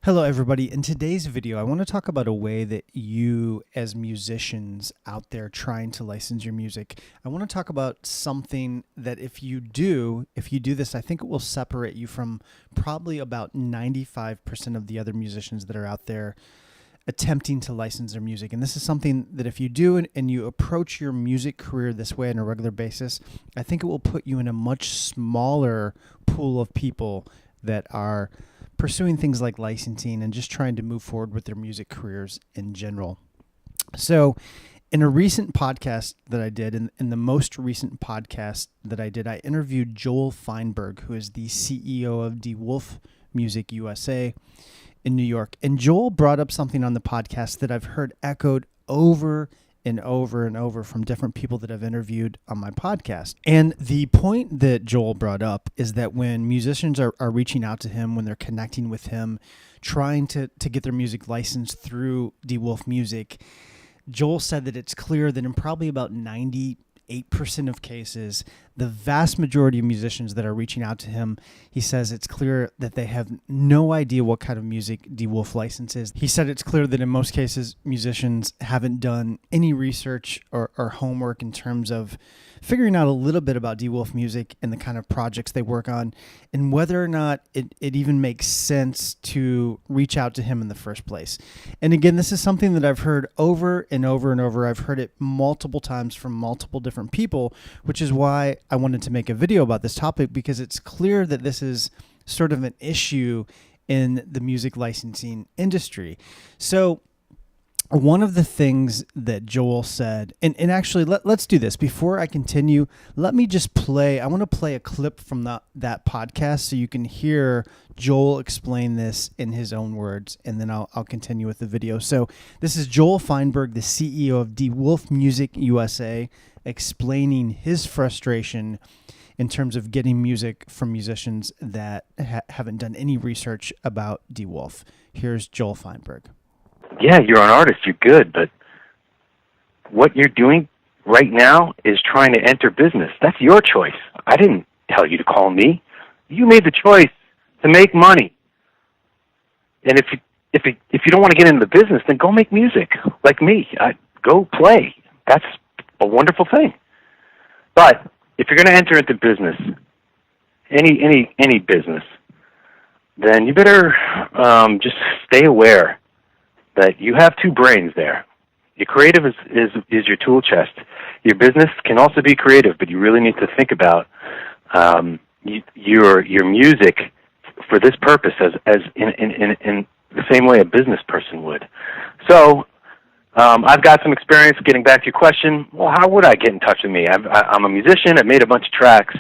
Hello, everybody. In today's video, I want to talk about a way that you, as musicians out there trying to license your music, I want to talk about something that if you do this, I think it will separate you from probably about 95% of the other musicians that are out there attempting to license their music. And this is something that if you do and you approach your music career this way on a regular basis, I think it will put you in a much smaller pool of people that are pursuing things like licensing and just trying to move forward with their music careers in general. So in a recent podcast that I did, in the most recent podcast that I did, I interviewed Joel Feinberg, who is the CEO of Wolfe Music USA in New York. And Joel brought up something on the podcast that I've heard echoed over and over and over from different people that I've interviewed on my podcast. And the point that Joel brought up is that when musicians are reaching out to him, when they're connecting with him, trying to get their music licensed through Wolfe Music, Joel said that it's clear that in probably about 98% of cases, the vast majority of musicians that are reaching out to him, he says it's clear that they have no idea what kind of music Wolfe licenses. He said it's clear that in most cases, musicians haven't done any research or homework in terms of figuring out a little bit about Wolfe Music and the kind of projects they work on and whether or not it even makes sense to reach out to him in the first place. And again, this is something that I've heard over and over and over. I've heard it multiple times from multiple different people, which is why I wanted to make a video about this topic, because it's clear that this is sort of an issue in the music licensing industry. So one of the things that Joel said, and actually let's do this. Before I continue, let me just I want to play a clip from that podcast so you can hear Joel explain this in his own words, and then I'll continue with the video. So this is Joel Feinberg, the CEO of Wolfe Music USA, explaining his frustration in terms of getting music from musicians that haven't done any research about Wolfe. Here's Joel Feinberg. Yeah, you're an artist, you're good, but what you're doing right now is trying to enter business. That's your choice. I didn't tell you to call me. You made the choice to make money. And if you don't want to get into the business, then go make music like me. Go play. That's a wonderful thing. But if you're going to enter into business, any business, then you better just stay aware that you have two brains there. Your creative is your tool chest. Your business can also be creative, but you really need to think about your music for this purpose as in the same way a business person would. So I've got some experience. Getting back to your question, well, how would I get in touch with me? I'm a musician. I've made a bunch of tracks.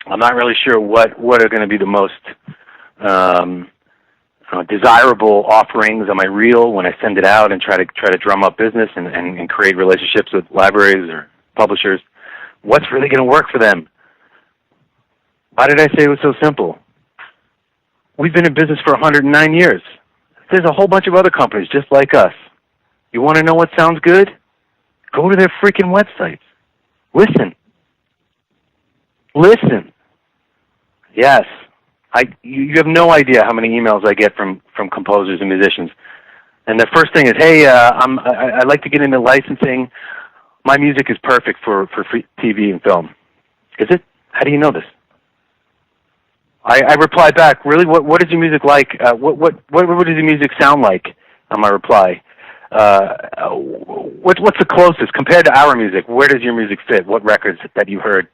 I'm not really sure what are going to be the most desirable offerings on my reel when I send it out and try to drum up business and create relationships with libraries or publishers. What's really going to work for them? Why did I say it was so simple? We've been in business for 109 years. There's a whole bunch of other companies just like us. You want to know what sounds good? Go to their freaking websites. Listen. Yes. You have no idea how many emails I get from composers and musicians. And the first thing is, hey, I'd like to get into licensing. My music is perfect for free TV and film. Is it? How do you know this? I reply back, really, what is your music like? What does your music sound like? On my reply. What's the closest compared to our music? Where does your music fit? What records that you heard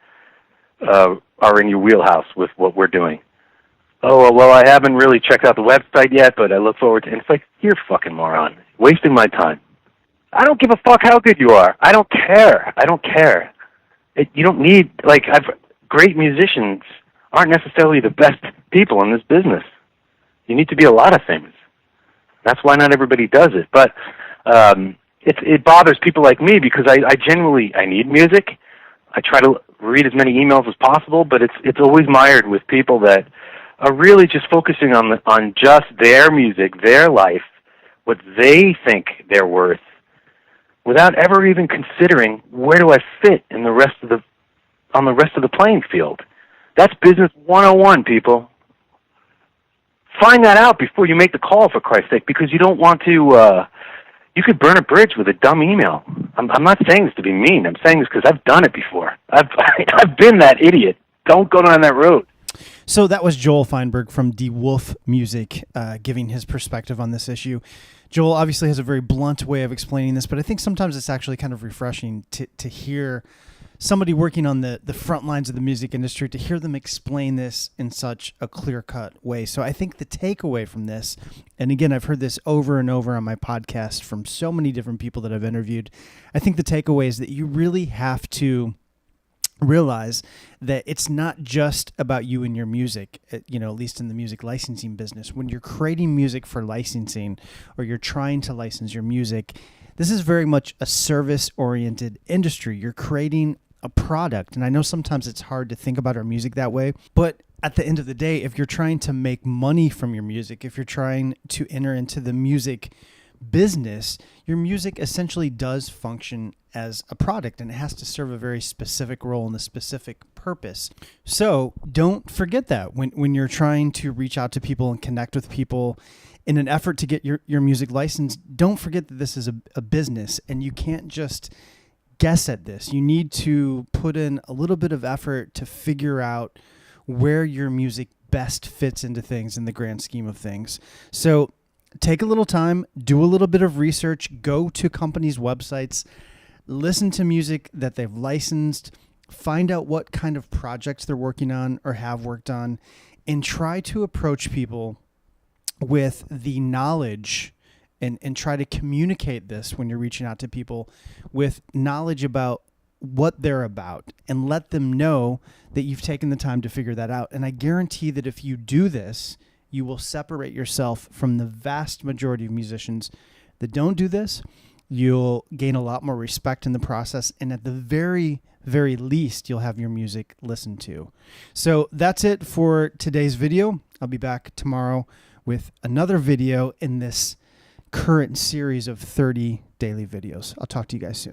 are in your wheelhouse with what we're doing? Oh, well, I haven't really checked out the website yet, but I look forward to it. And it's like, you're a fucking moron. Wasting my time. I don't give a fuck how good you are. I don't care. You don't need, great musicians aren't necessarily the best people in this business. You need to be a lot of things. That's why not everybody does it. But it bothers people like me because I genuinely need music. I try to read as many emails as possible, but it's always mired with people that are really just focusing on just their music, their life, what they think they're worth, without ever even considering where do I fit in the rest of the playing field. That's business 101, people. find that out before you make the call, for Christ's sake, because you don't want to, you could burn a bridge with a dumb email. I'm not saying this to be mean. I'm saying this because I've done it before. I've been that idiot. Don't go down that road. So that was Joel Feinberg from the Wolfe Music giving his perspective on this issue. Joel obviously has a very blunt way of explaining this, but I think sometimes it's actually kind of refreshing to hear somebody working on the front lines of the music industry, to hear them explain this in such a clear-cut way. So I think the takeaway from this, and again, I've heard this over and over on my podcast from so many different people that I've interviewed, I think the takeaway is that you really have to realize that it's not just about you and your music, at least in the music licensing business. When you're creating music for licensing, or you're trying to license your music, this is very much a service-oriented industry. You're creating a product. And I know sometimes it's hard to think about our music that way, but at the end of the day, if you're trying to make money from your music, if you're trying to enter into the music business, your music essentially does function as a product, and it has to serve a very specific role and a specific purpose. So don't forget that when you're trying to reach out to people and connect with people in an effort to get your music licensed, don't forget that this is a business, and you can't just guess at this. You need to put in a little bit of effort to figure out where your music best fits into things in the grand scheme of things. So take a little time, do a little bit of research, go to companies' websites, listen to music that they've licensed, find out what kind of projects they're working on or have worked on, and try to approach people with the knowledge and try to communicate this when you're reaching out to people with knowledge about what they're about, and let them know that you've taken the time to figure that out. And I guarantee that if you do this, you will separate yourself from the vast majority of musicians that don't do this. You'll gain a lot more respect in the process, and at the very, very least, you'll have your music listened to. So that's it for today's video. I'll be back tomorrow with another video in this current series of 30 daily videos. I'll talk to you guys soon.